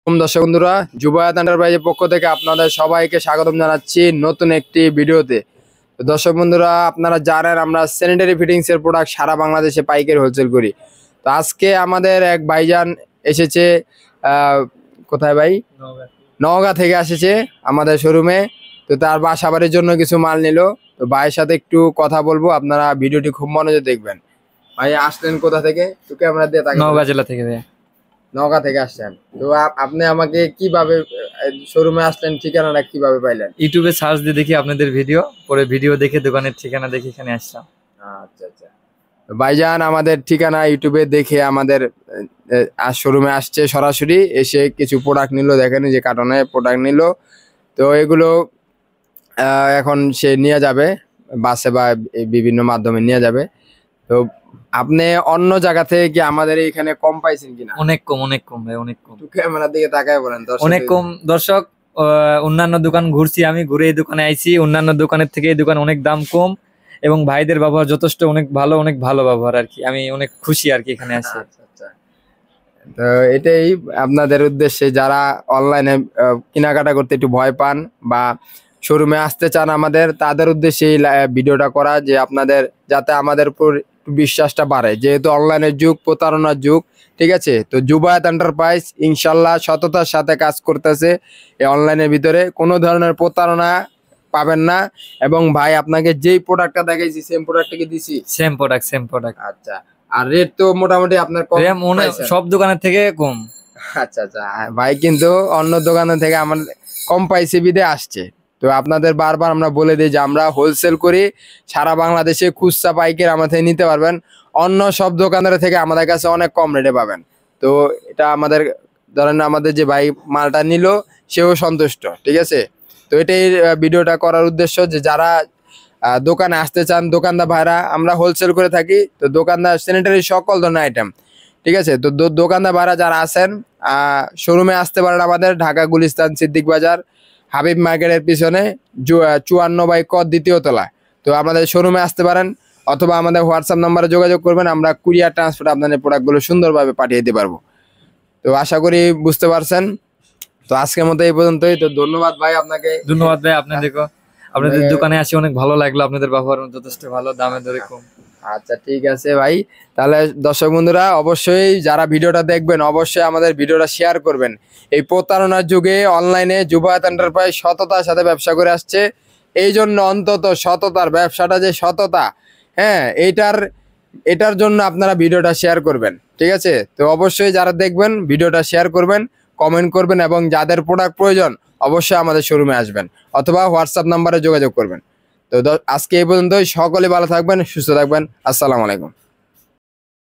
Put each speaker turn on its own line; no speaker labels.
দর্শক বন্ধুরা, যুবায়াত এন্টারপ্রাইজের পক্ষ থেকে আপনাদের সবাইকে স্বাগতম জানাচ্ছি নতুন একটি ভিডিওতে। তো দর্শক বন্ধুরা, আপনারা জানেন আমরা স্যানিটারি ফিটিংস এর প্রোডাক্ট সারা বাংলাদেশে পাইকারি হোলসেল করি। তো আজকে আমাদের এক ভাইজান এসেছে, কোথায় ভাই? নওগাঁ থেকে এসেছে আমাদের শোরুমে। তো তার বাসা বাড়ির জন্য কিছু মাল নিল। তো ভাইয়ের সাথে একটু কথা বলবো, আপনারা ভিডিওটি খুব মনোযোগ দেখবেন। ভাই আসলেন কোথা থেকে? তো ক্যামেরা দিয়ে তাকে।
নওগাঁ জেলা থেকে।
নওগাঁ থেকে আসছেন। তো আপনি আমাকে কিভাবে শোরুমে আসলেন, ঠিকানাটা কিভাবে পাইলেন?
ইউটিউবে সার্চ দিয়ে দেখি আপনাদের ভিডিও, পরে ভিডিও দেখে দোকানের ঠিকানা দেখে এখানে আসলাম।
আচ্ছা আচ্ছা। ভাইজান আমাদের ঠিকানা ইউটিউবে দেখে আমাদের শোরুমে আসছে, সরাসরি এসে কিছু প্রোডাক্ট নিল। দেখেন যে কার্টনে প্রোডাক্ট নিল। তো এগুলো এখন সে নিয়ে যাবে বাসে বা বিভিন্ন মাধ্যমে নিয়ে যাবে। তো আপনি অন্য জায়গা থেকে কি আমাদের এখানে কম পাইছেন কিনা?
অনেক কম ভাই, অনেক কম।
ক্যামেরার দিকে তাকায় বলেন।
অনেক কম দর্শক। অন্যান্য দোকান ঘুরছি আমি, ঘুরে এই দোকানে আইছি। অন্যান্য দোকানের থেকে এই দোকান অনেক দাম কম এবং ভাইদের ব্যবহার যথেষ্ট অনেক ভালো ব্যবহার আর কি। আমি অনেক খুশি আর কি এখানে আসি।
তো এটাই আপনাদের উদ্দেশ্যে, যারা অনলাইনে কেনাকাটা করতে একটু ভয় পান বা শোরুমে আসতে চান আমাদের, তাদের উদ্দেশ্যে এই ভিডিওটা করা, যে আপনাদের যাতে আমাদের উপর বিশ্বাসটা বাড়ে, যেহেতু অনলাইনের যুগ, প্রতারণার যুগ। ঠিক আছে? তো যুবায়াত এন্টারপ্রাইজ ইনশাল্লাহ সততার সাথে কাজ করতেছে। এই অনলাইনের ভিতরে কোনো ধরনের প্রতারণা পাবেন না। এবং ভাই আপনাকে যেই প্রোডাক্টটা দেখাইছি সেম প্রোডাক্টকে দিছি।
Same product.
আচ্ছা। আর রেট তো মোটামুটি আপনার কম
সব দোকানের থেকে কম।
আচ্ছা আচ্ছা। ভাই কিন্তু অন্য দোকানের থেকে আমার কম পাইছে বিদে আসছে। তো আপনাদের বারবার আমরা বলে দিই যে আমরা হোলসেল করি সারা বাংলাদেশে, খুচরা পাইকারি আমার থেকে নিতে পারবেন। অন্য সব দোকানের থেকে আমাদের কাছে অনেক কম রেটে পাবেন। তো এটা আমাদের, ধরেন আমাদের যে ভাই মালটা নিল সেও সন্তুষ্ট। ঠিক আছে? তো এটাই ভিডিওটা করার উদ্দেশ্য, যে যারা দোকানে আসতে চান, দোকানদার ভাইরা, আমরা হোলসেল করে থাকি। তো দোকানদার স্যানিটারি সকল ধরনের আইটেম। ঠিক আছে? তো দোকানদার ভাইরা যারা আছেন শোরুমে আসতে পারেন আমাদের, ঢাকা গুলিস্তান সিদ্দিক বাজার হাবিব মার্কেটের পিছনে 54/ক দ্বিতীয় তলা। তো আমাদের শোরুমে আসতে পারেন, অথবা আমাদের হোয়াটসঅ্যাপ নাম্বারে যোগাযোগ করবেন। আমরা কুরিয়ার ট্রান্সপোর্ট আপনাদের প্রোডাক্টগুলো সুন্দরভাবে পাঠিয়ে দিতে পারবো। তো আশা করি বুঝতে পারছেন। তো আজকের মতো এই পর্যন্তই। তো ধন্যবাদ ভাই আপনাকে।
ধন্যবাদ ভাই আপনাদেরকে। আপনাদের দোকানে আসি অনেক ভালো লাগলো, আপনাদের ব্যবহার যথেষ্ট ভালো, দামে দরে কম।
আচ্ছা ঠিক আছে ভাই। তাহলে দর্শক বন্ধুরা, অবশ্যই যারা ভিডিওটা দেখবেন অবশ্যই আমাদের ভিডিওটা শেয়ার করবেন। এই প্রতারণার যুগে অনলাইনে যুবায়াত এন্টারপ্রাইজ সততার সাথে ব্যবসা করে আসছে। এই জন্য অন্তত সততার ব্যবসাটা যে সততা, হ্যাঁ, এটার জন্য আপনারা ভিডিওটা শেয়ার করবেন। ঠিক আছে? তো অবশ্যই যারা দেখবেন ভিডিওটা শেয়ার করবেন, কমেন্ট করবেন, এবং যাদের প্রোডাক্ট প্রয়োজন অবশ্যই আমাদের শোরুমে আসবেন, অথবা হোয়াটসঅ্যাপ নাম্বারে যোগাযোগ করবেন। তো আজকে এই পর্যন্তই। সকলে ভালো থাকবেন, সুস্থ থাকবেন। আসসালামু আলাইকুম।